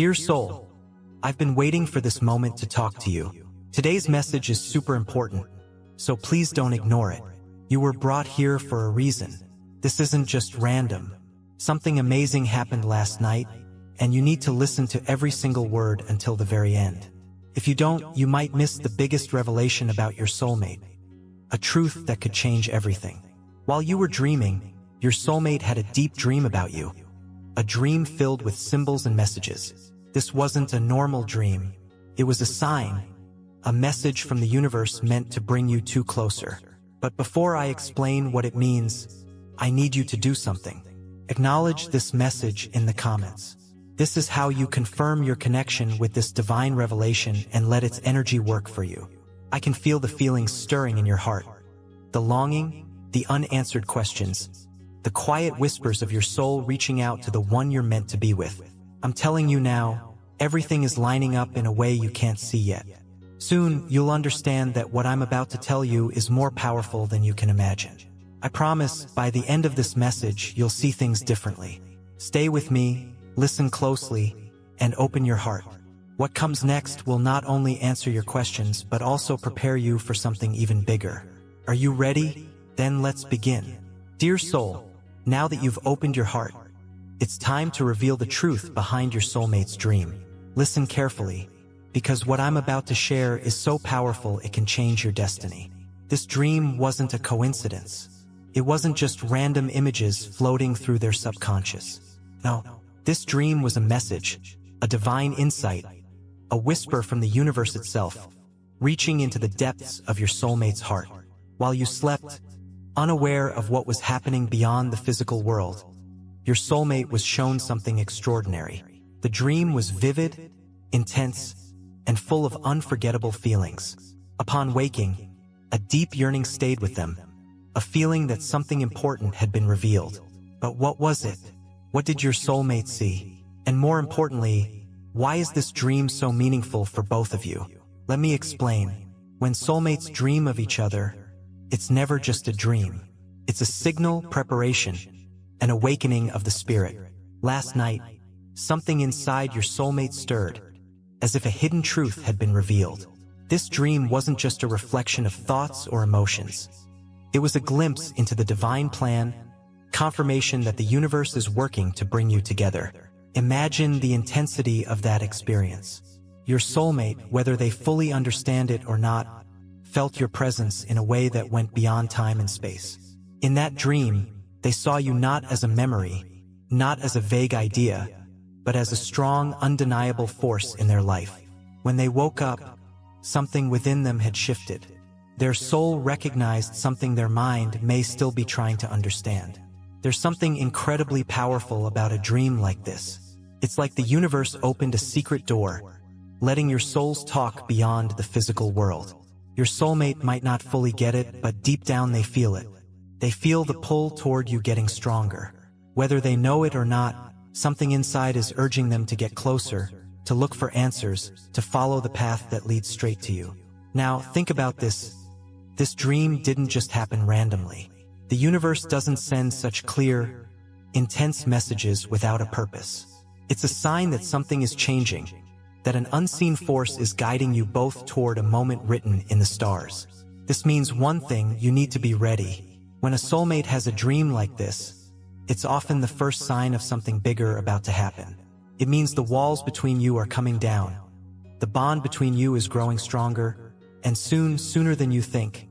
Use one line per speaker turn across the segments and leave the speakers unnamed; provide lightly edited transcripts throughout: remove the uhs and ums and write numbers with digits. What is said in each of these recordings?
Dear soul, I've been waiting for this moment to talk to you. Today's message is super important, so please don't ignore it. You were brought here for a reason. This isn't just random. Something amazing happened last night, and you need to listen to every single word until the very end. If you don't, you might miss the biggest revelation about your soulmate, a truth that could change everything. While you were dreaming, your soulmate had a deep dream about you, a dream filled with symbols and messages. This wasn't a normal dream. It was a sign, a message from the universe meant to bring you two closer. But before I explain what it means, I need you to do something. Acknowledge this message in the comments. This is how you confirm your connection with this divine revelation and let its energy work for you. I can feel the feelings stirring in your heart. The longing, the unanswered questions, the quiet whispers of your soul reaching out to the one you're meant to be with. I'm telling you now, everything is lining up in a way you can't see yet. Soon, you'll understand that what I'm about to tell you is more powerful than you can imagine. I promise, by the end of this message, you'll see things differently. Stay with me, listen closely, and open your heart. What comes next will not only answer your questions, but also prepare you for something even bigger. Are you ready? Then let's begin. Dear soul, now that you've opened your heart, it's time to reveal the truth behind your soulmate's dream. Listen carefully, because what I'm about to share is so powerful it can change your destiny. This dream wasn't a coincidence. It wasn't just random images floating through their subconscious. No, this dream was a message, a divine insight, a whisper from the universe itself, reaching into the depths of your soulmate's heart. While you slept, unaware of what was happening beyond the physical world, your soulmate was shown something extraordinary. The dream was vivid, intense, and full of unforgettable feelings. Upon waking, a deep yearning stayed with them, a feeling that something important had been revealed. But what was it? What did your soulmate see? And more importantly, why is this dream so meaningful for both of you? Let me explain. When soulmates dream of each other, it's never just a dream. It's a signal, preparation, an awakening of the spirit. Last night, something inside your soulmate stirred, as if a hidden truth had been revealed. This dream wasn't just a reflection of thoughts or emotions. It was a glimpse into the divine plan, confirmation that the universe is working to bring you together. Imagine the intensity of that experience. Your soulmate, whether they fully understand it or not, felt your presence in a way that went beyond time and space. In that dream, they saw you not as a memory, not as a vague idea, but as a strong, undeniable force in their life. When they woke up, something within them had shifted. Their soul recognized something their mind may still be trying to understand. There's something incredibly powerful about a dream like this. It's like the universe opened a secret door, letting your souls talk beyond the physical world. Your soulmate might not fully get it, but deep down they feel it. They feel the pull toward you getting stronger. Whether they know it or not, something inside is urging them to get closer, to look for answers, to follow the path that leads straight to you. Now, think about this. This dream didn't just happen randomly. The universe doesn't send such clear, intense messages without a purpose. It's a sign that something is changing, that an unseen force is guiding you both toward a moment written in the stars. This means one thing: you need to be ready. When a soulmate has a dream like this, it's often the first sign of something bigger about to happen. It means the walls between you are coming down. The bond between you is growing stronger, and sooner than you think,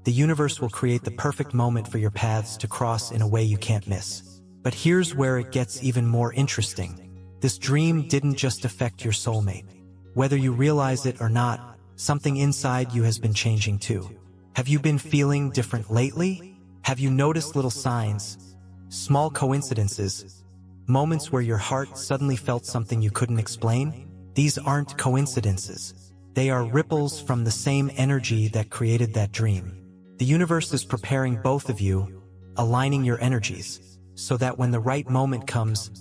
the universe will create the perfect moment for your paths to cross in a way you can't miss. But here's where it gets even more interesting. This dream didn't just affect your soulmate. Whether you realize it or not, something inside you has been changing too. Have you been feeling different lately? Have you noticed little signs, small coincidences, moments where your heart suddenly felt something you couldn't explain? These aren't coincidences. They are ripples from the same energy that created that dream. The universe is preparing both of you, aligning your energies, so that when the right moment comes,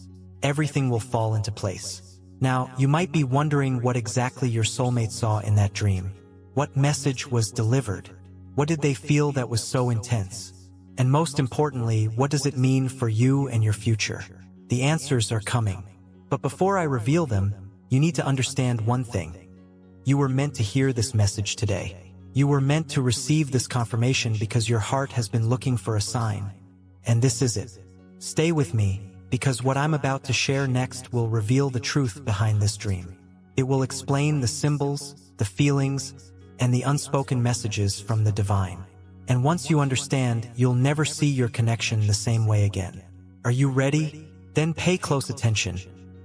everything will fall into place. Now, you might be wondering what exactly your soulmate saw in that dream. What message was delivered? What did they feel that was so intense? And most importantly, what does it mean for you and your future? The answers are coming. But before I reveal them, you need to understand one thing. You were meant to hear this message today. You were meant to receive this confirmation because your heart has been looking for a sign. And this is it. Stay with me, because what I'm about to share next will reveal the truth behind this dream. It will explain the symbols, the feelings, and the unspoken messages from the divine. And once you understand, you'll never see your connection the same way again. Are you ready? Then pay close attention,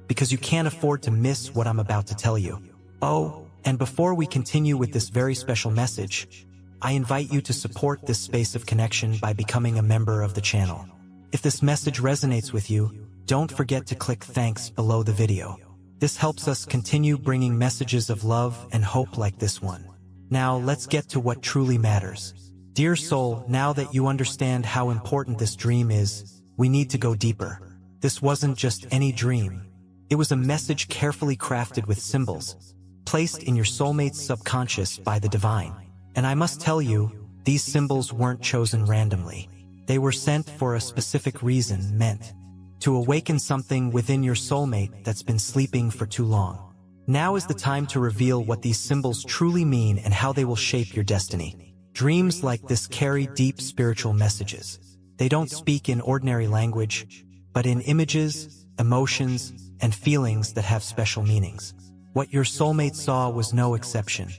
because you can't afford to miss what I'm about to tell you. Oh, and before we continue with this very special message, I invite you to support this space of connection by becoming a member of the channel. If this message resonates with you, don't forget to click thanks below the video. This helps us continue bringing messages of love and hope like this one. Now let's get to what truly matters. Dear soul, now that you understand how important this dream is, we need to go deeper. This wasn't just any dream. It was a message carefully crafted with symbols, placed in your soulmate's subconscious by the divine. And I must tell you, these symbols weren't chosen randomly. They were sent for a specific reason, meant to awaken something within your soulmate that's been sleeping for too long. Now is the time to reveal what these symbols truly mean and how they will shape your destiny. Dreams like this carry deep spiritual messages. They don't speak in ordinary language, but in images, emotions, and feelings that have special meanings. What your soulmate saw was no exception.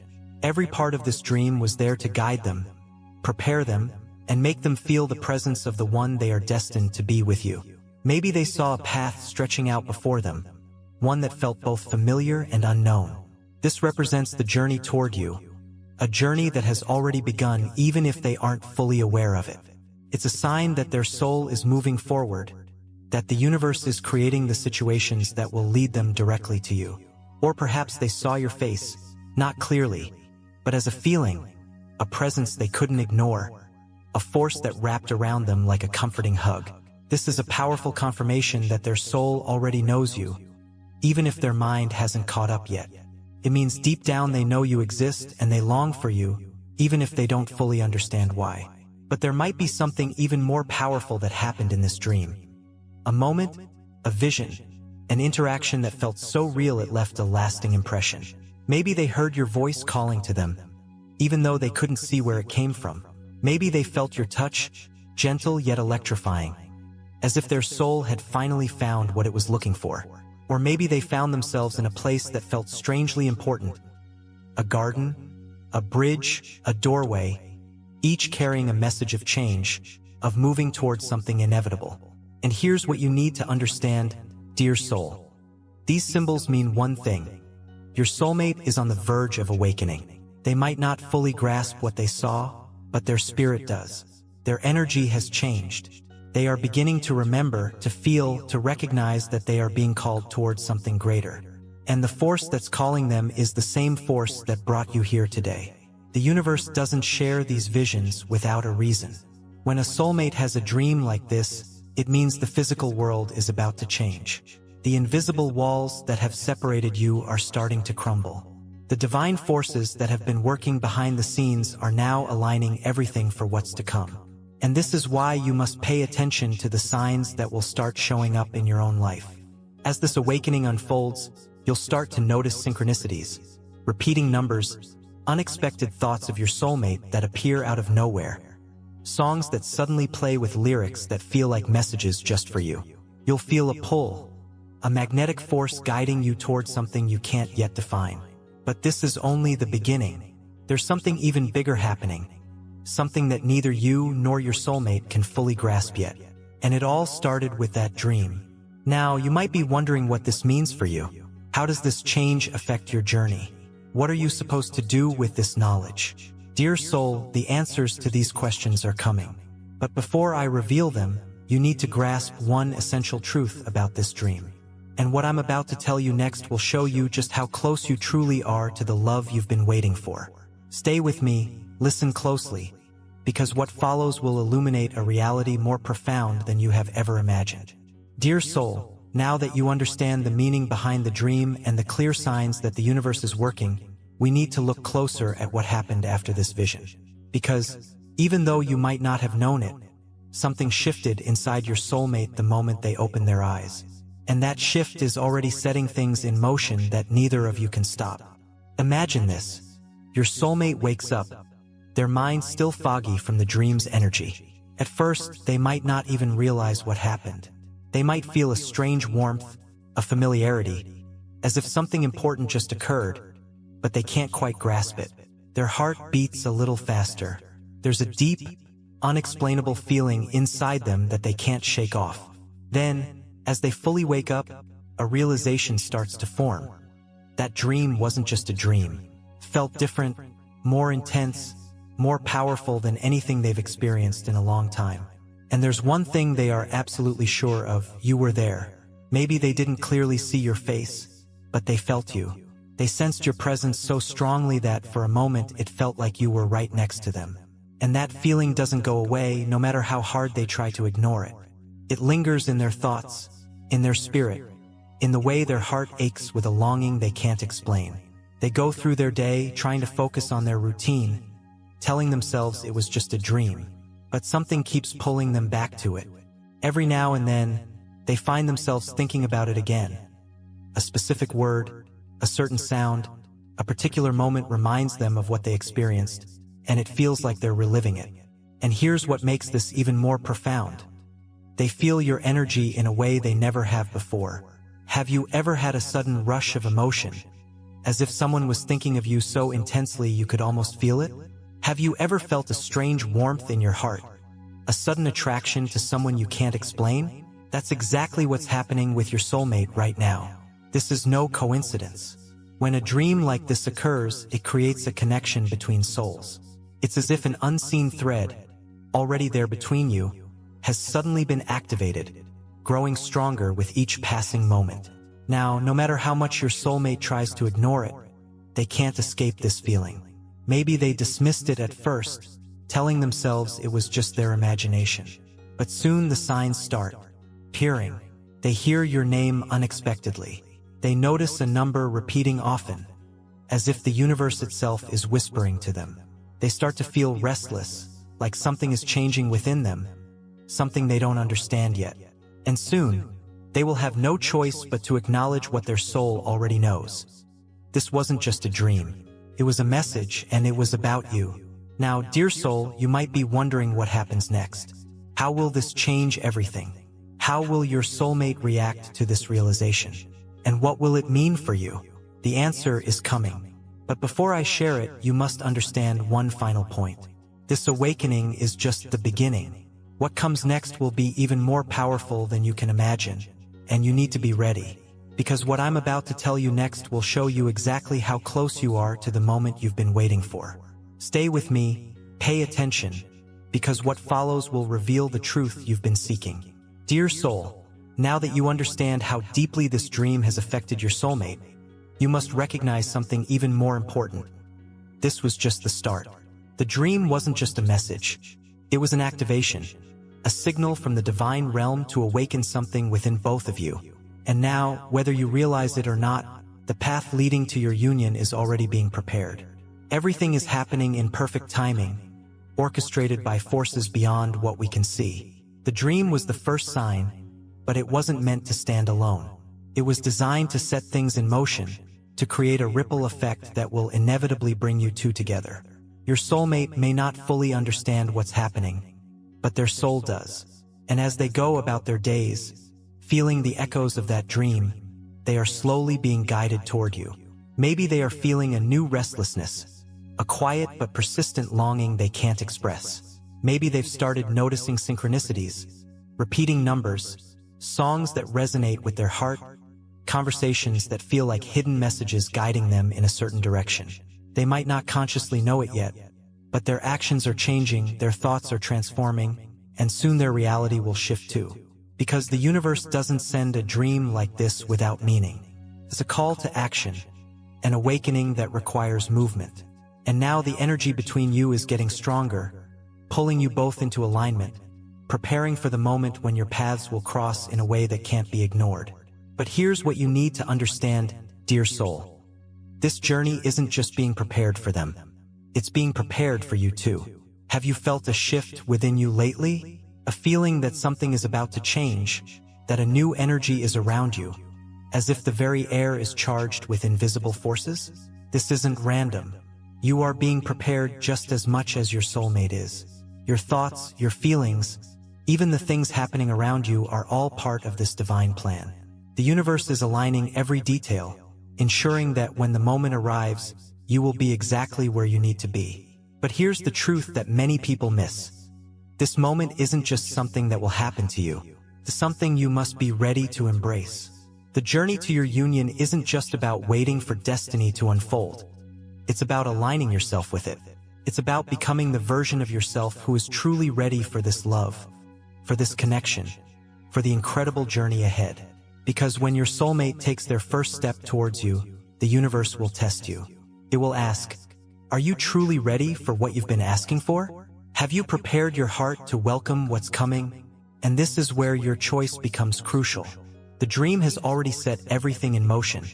Every part of this dream was there to guide them, prepare them, and make them feel the presence of the one they are destined to be with you. Maybe they saw a path stretching out before them, one that felt both familiar and unknown. This represents the journey toward you, a journey that has already begun even if they aren't fully aware of it. It's a sign that their soul is moving forward, that the universe is creating the situations that will lead them directly to you. Or perhaps they saw your face, not clearly, but as a feeling, a presence they couldn't ignore, a force that wrapped around them like a comforting hug. This is a powerful confirmation that their soul already knows you, even if their mind hasn't caught up yet. It means deep down they know you exist and they long for you, even if they don't fully understand why. But there might be something even more powerful that happened in this dream. A moment, a vision, an interaction that felt so real it left a lasting impression. Maybe they heard your voice calling to them, even though they couldn't see where it came from. Maybe they felt your touch, gentle yet electrifying, as if their soul had finally found what it was looking for. Or maybe they found themselves in a place that felt strangely important. A garden, a bridge, a doorway, each carrying a message of change, of moving towards something inevitable. And here's what you need to understand, dear soul. These symbols mean one thing. Your soulmate is on the verge of awakening. They might not fully grasp what they saw, but their spirit does. Their energy has changed. They are beginning to remember, to feel, to recognize that they are being called towards something greater. And the force that's calling them is the same force that brought you here today. The universe doesn't share these visions without a reason. When a soulmate has a dream like this, it means the physical world is about to change. The invisible walls that have separated you are starting to crumble. The divine forces that have been working behind the scenes are now aligning everything for what's to come. And this is why you must pay attention to the signs that will start showing up in your own life. As this awakening unfolds, you'll start to notice synchronicities, repeating numbers, unexpected thoughts of your soulmate that appear out of nowhere, songs that suddenly play with lyrics that feel like messages just for you. You'll feel a pull, a magnetic force guiding you towards something you can't yet define. But this is only the beginning. There's something even bigger happening. Something that neither you nor your soulmate can fully grasp yet. And it all started with that dream. Now, you might be wondering what this means for you. How does this change affect your journey? What are you supposed to do with this knowledge? Dear soul, the answers to these questions are coming. But before I reveal them, you need to grasp one essential truth about this dream. And what I'm about to tell you next will show you just how close you truly are to the love you've been waiting for. Stay with me. Listen closely, because what follows will illuminate a reality more profound than you have ever imagined. Dear soul, now that you understand the meaning behind the dream and the clear signs that the universe is working, we need to look closer at what happened after this vision. Because, even though you might not have known it, something shifted inside your soulmate the moment they opened their eyes. And that shift is already setting things in motion that neither of you can stop. Imagine this. Your soulmate wakes up, their mind still foggy from the dream's energy. At first, they might not even realize what happened. They might feel a strange warmth, a familiarity, as if something important just occurred, but they can't quite grasp it. Their heart beats a little faster. There's a deep, unexplainable feeling inside them that they can't shake off. Then, as they fully wake up, a realization starts to form. That dream wasn't just a dream. It felt different, more intense, more powerful than anything they've experienced in a long time. And there's one thing they are absolutely sure of: you were there. Maybe they didn't clearly see your face, but they felt you. They sensed your presence so strongly that for a moment it felt like you were right next to them. And that feeling doesn't go away no matter how hard they try to ignore it. It lingers in their thoughts, in their spirit, in the way their heart aches with a longing they can't explain. They go through their day trying to focus on their routine, telling themselves it was just a dream, but something keeps pulling them back to it. Every now and then, they find themselves thinking about it again. A specific word, a certain sound, a particular moment reminds them of what they experienced, and it feels like they're reliving it. And here's what makes this even more profound. They feel your energy in a way they never have before. Have you ever had a sudden rush of emotion, as if someone was thinking of you so intensely you could almost feel it? Have you ever felt a strange warmth in your heart, a sudden attraction to someone you can't explain? That's exactly what's happening with your soulmate right now. This is no coincidence. When a dream like this occurs, it creates a connection between souls. It's as if an unseen thread, already there between you, has suddenly been activated, growing stronger with each passing moment. Now, no matter how much your soulmate tries to ignore it, they can't escape this feeling. Maybe they dismissed it at first, telling themselves it was just their imagination. But soon the signs start appearing. They hear your name unexpectedly. They notice a number repeating often, as if the universe itself is whispering to them. They start to feel restless, like something is changing within them, something they don't understand yet. And soon, they will have no choice but to acknowledge what their soul already knows. This wasn't just a dream. It was a message, and it was about you. Now, dear soul, you might be wondering what happens next. How will this change everything? How will your soulmate react to this realization? And what will it mean for you? The answer is coming. But before I share it, you must understand one final point. This awakening is just the beginning. What comes next will be even more powerful than you can imagine. And you need to be ready. Because what I'm about to tell you next will show you exactly how close you are to the moment you've been waiting for. Stay with me, pay attention, because what follows will reveal the truth you've been seeking. Dear soul, now that you understand how deeply this dream has affected your soulmate, you must recognize something even more important. This was just the start. The dream wasn't just a message. It was an activation, a signal from the divine realm to awaken something within both of you. And now, whether you realize it or not, the path leading to your union is already being prepared. Everything is happening in perfect timing, orchestrated by forces beyond what we can see. The dream was the first sign, but it wasn't meant to stand alone. It was designed to set things in motion, to create a ripple effect that will inevitably bring you two together. Your soulmate may not fully understand what's happening, but their soul does. And as they go about their days, feeling the echoes of that dream, they are slowly being guided toward you. Maybe they are feeling a new restlessness, a quiet but persistent longing they can't express. Maybe they've started noticing synchronicities, repeating numbers, songs that resonate with their heart, conversations that feel like hidden messages guiding them in a certain direction. They might not consciously know it yet, but their actions are changing, their thoughts are transforming, and soon their reality will shift too. Because the universe doesn't send a dream like this without meaning. It's a call to action, an awakening that requires movement. And now the energy between you is getting stronger, pulling you both into alignment, preparing for the moment when your paths will cross in a way that can't be ignored. But here's what you need to understand, dear soul. This journey isn't just being prepared for them. It's being prepared for you too. Have you felt a shift within you lately? A feeling that something is about to change? that a new energy is around you, as if the very air is charged with invisible forces? This isn't random. You are being prepared just as much as your soulmate is. Your thoughts, your feelings, even the things happening around you are all part of this divine plan. The universe is aligning every detail, ensuring that when the moment arrives, you will be exactly where you need to be. But here's the truth that many people miss. This moment isn't just something that will happen to you. It's something you must be ready to embrace. The journey to your union isn't just about waiting for destiny to unfold. It's about aligning yourself with it. It's about becoming the version of yourself who is truly ready for this love, for this connection, for the incredible journey ahead. Because when your soulmate takes their first step towards you, the universe will test you. It will ask, are you truly ready for what you've been asking for? Have you prepared your heart to welcome what's coming? And this is where your choice becomes crucial. The dream has already set everything in motion,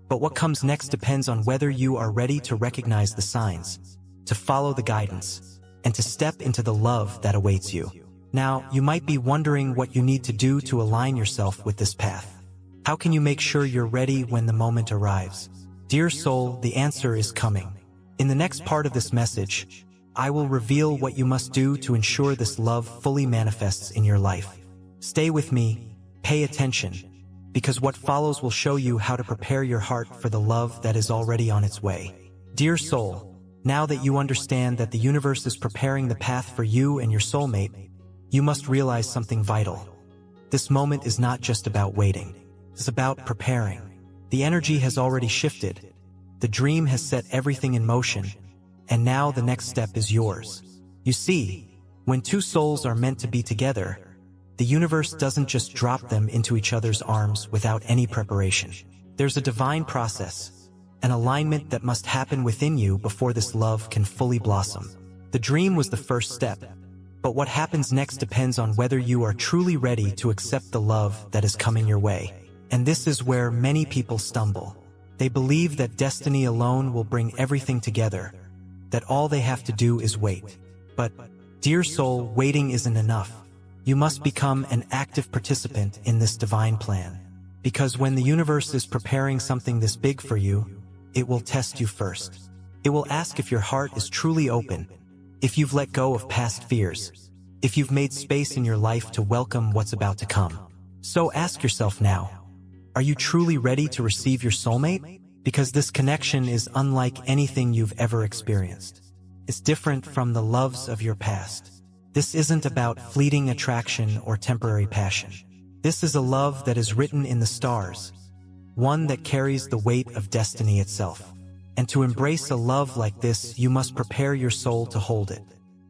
but what comes next depends on whether you are ready to recognize the signs, to follow the guidance, and to step into the love that awaits you. Now, you might be wondering what you need to do to align yourself with this path. How can you make sure you're ready when the moment arrives? Dear soul, the answer is coming. In the next part of this message, I will reveal what you must do to ensure this love fully manifests in your life. Stay with me, pay attention, because what follows will show you how to prepare your heart for the love that is already on its way. Dear soul, now that you understand that the universe is preparing the path for you and your soulmate, you must realize something vital. This moment is not just about waiting. It's about preparing. The energy has already shifted. The dream has set everything in motion, and now the next step is yours. You see, when two souls are meant to be together, the universe doesn't just drop them into each other's arms without any preparation. There's a divine process, an alignment that must happen within you before this love can fully blossom. The dream was the first step, but what happens next depends on whether you are truly ready to accept the love that is coming your way. And this is where many people stumble. They believe that destiny alone will bring everything together, that all they have to do is wait. But, dear soul, waiting isn't enough. You must become an active participant in this divine plan. Because when the universe is preparing something this big for you, it will test you first. It will ask if your heart is truly open, if you've let go of past fears, if you've made space in your life to welcome what's about to come. So ask yourself now, are you truly ready to receive your soulmate? Because this connection is unlike anything you've ever experienced. It's different from the loves of your past. This isn't about fleeting attraction or temporary passion. This is a love that is written in the stars, one that carries the weight of destiny itself. And to embrace a love like this, you must prepare your soul to hold it.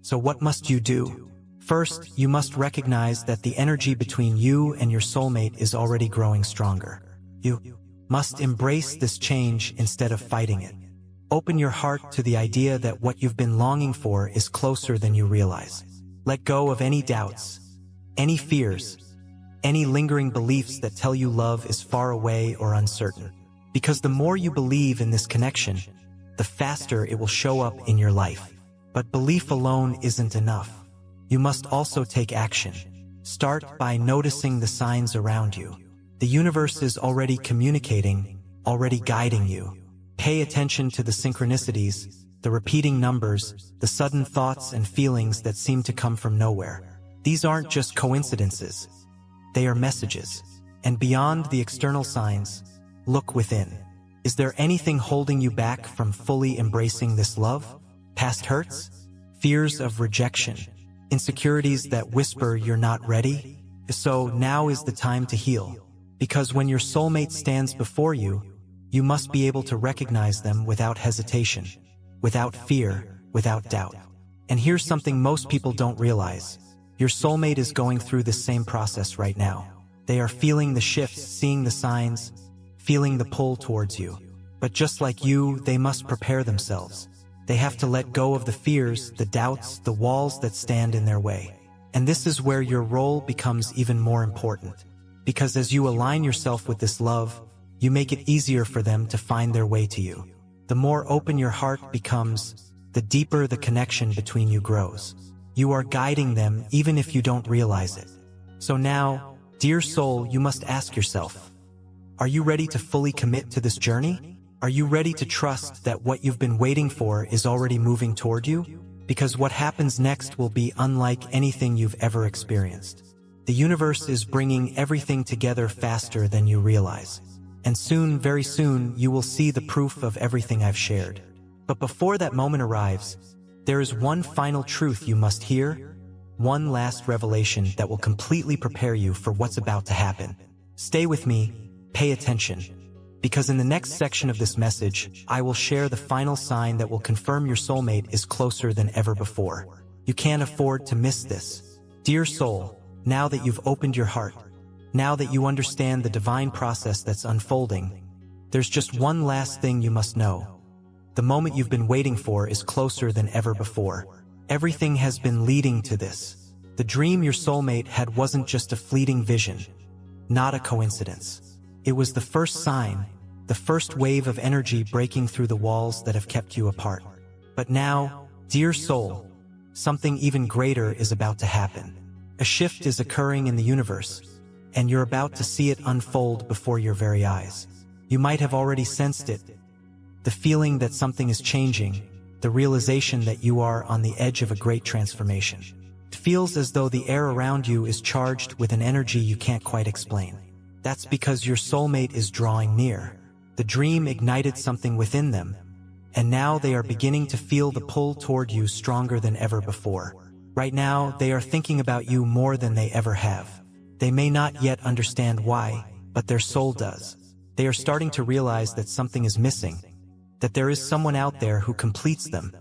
So what must you do? First, you must recognize that the energy between you and your soulmate is already growing stronger. You must embrace this change instead of fighting it. Open your heart to the idea that what you've been longing for is closer than you realize. Let go of any doubts, any fears, any lingering beliefs that tell you love is far away or uncertain. Because the more you believe in this connection, the faster it will show up in your life. But belief alone isn't enough. You must also take action. Start by noticing the signs around you. The universe is already communicating, already guiding you. Pay attention to the synchronicities, the repeating numbers, the sudden thoughts and feelings that seem to come from nowhere. These aren't just coincidences. They are messages. And beyond the external signs, look within. Is there anything holding you back from fully embracing this love? Past hurts? Fears of rejection? Insecurities that whisper you're not ready? So now is the time to heal. Because when your soulmate stands before you, you must be able to recognize them without hesitation, without fear, without doubt. And here's something most people don't realize. Your soulmate is going through this same process right now. They are feeling the shifts, seeing the signs, feeling the pull towards you. But just like you, they must prepare themselves. They have to let go of the fears, the doubts, the walls that stand in their way. And this is where your role becomes even more important. Because as you align yourself with this love, you make it easier for them to find their way to you. The more open your heart becomes, the deeper the connection between you grows. You are guiding them even if you don't realize it. So now, dear soul, you must ask yourself, are you ready to fully commit to this journey? Are you ready to trust that what you've been waiting for is already moving toward you? Because what happens next will be unlike anything you've ever experienced. The universe is bringing everything together faster than you realize. And soon, very soon, you will see the proof of everything I've shared. But before that moment arrives, there is one final truth you must hear, one last revelation that will completely prepare you for what's about to happen. Stay with me, pay attention, because in the next section of this message, I will share the final sign that will confirm your soulmate is closer than ever before. You can't afford to miss this. Dear soul, now that you've opened your heart, now that you understand the divine process that's unfolding, there's just one last thing you must know. The moment you've been waiting for is closer than ever before. Everything has been leading to this. The dream your soulmate had wasn't just a fleeting vision, not a coincidence. It was the first sign, the first wave of energy breaking through the walls that have kept you apart. But now, dear soul, something even greater is about to happen. A shift is occurring in the universe, and you're about to see it unfold before your very eyes. You might have already sensed it, the feeling that something is changing, the realization that you are on the edge of a great transformation. It feels as though the air around you is charged with an energy you can't quite explain. That's because your soulmate is drawing near. The dream ignited something within them, and now they are beginning to feel the pull toward you stronger than ever before. Right now, they are thinking about you more than they ever have. They may not yet understand why, but their soul does. They are starting to realize that something is missing, that there is someone out there who completes them,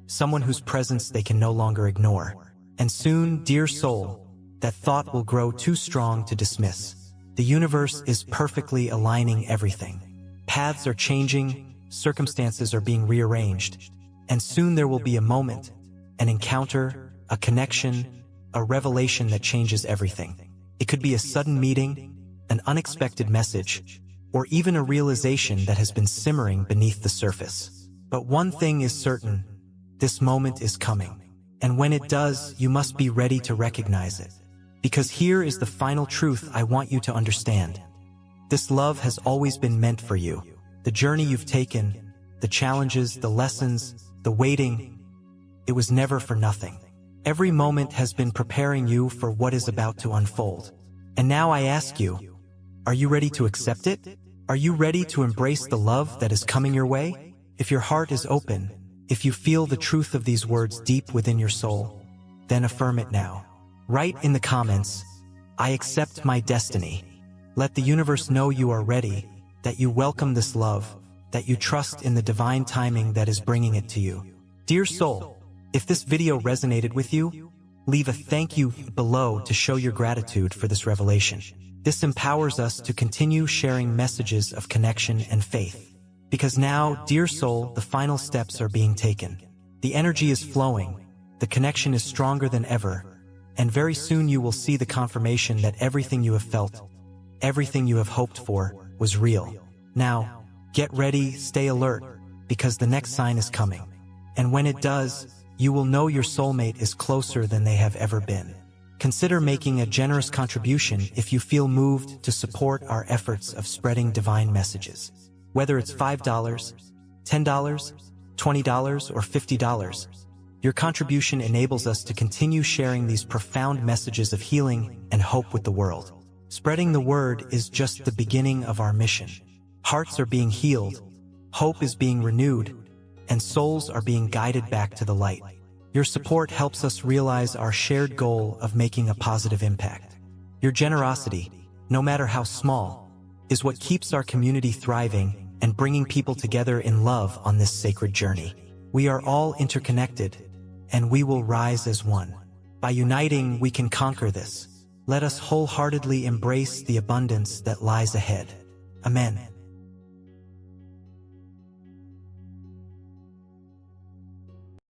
someone whose presence they can no longer ignore. And soon, dear soul, that thought will grow too strong to dismiss. The universe is perfectly aligning everything. Paths are changing, circumstances are being rearranged, and soon there will be a moment, an encounter, a connection, a revelation that changes everything. It could be a sudden meeting, an unexpected message, or even a realization that has been simmering beneath the surface. But one thing is certain, this moment is coming. And when it does, you must be ready to recognize it. Because here is the final truth I want you to understand. This love has always been meant for you. The journey you've taken, the challenges, the lessons, the waiting, it was never for nothing. Every moment has been preparing you for what is about to unfold. And now I ask you, are you ready to accept it? Are you ready to embrace the love that is coming your way? If your heart is open, if you feel the truth of these words deep within your soul, then affirm it now. Write in the comments, I accept my destiny. Let the universe know you are ready, that you welcome this love, that you trust in the divine timing that is bringing it to you. Dear soul, if this video resonated with you, leave a thank you below to show your gratitude for this revelation. This empowers us to continue sharing messages of connection and faith. Because now, dear soul, the final steps are being taken. The energy is flowing, the connection is stronger than ever, and very soon you will see the confirmation that everything you have felt, everything you have hoped for, was real. Now, get ready, stay alert, because the next sign is coming. And when it does, you will know your soulmate is closer than they have ever been. Consider making a generous contribution if you feel moved to support our efforts of spreading divine messages. Whether it's $5, $10, $20, or $50, your contribution enables us to continue sharing these profound messages of healing and hope with the world. Spreading the word is just the beginning of our mission. Hearts are being healed, hope is being renewed, and souls are being guided back to the light. Your support helps us realize our shared goal of making a positive impact. Your generosity, no matter how small, is what keeps our community thriving and bringing people together in love on this sacred journey. We are all interconnected, and we will rise as one. By uniting, we can conquer this. Let us wholeheartedly embrace the abundance that lies ahead. Amen.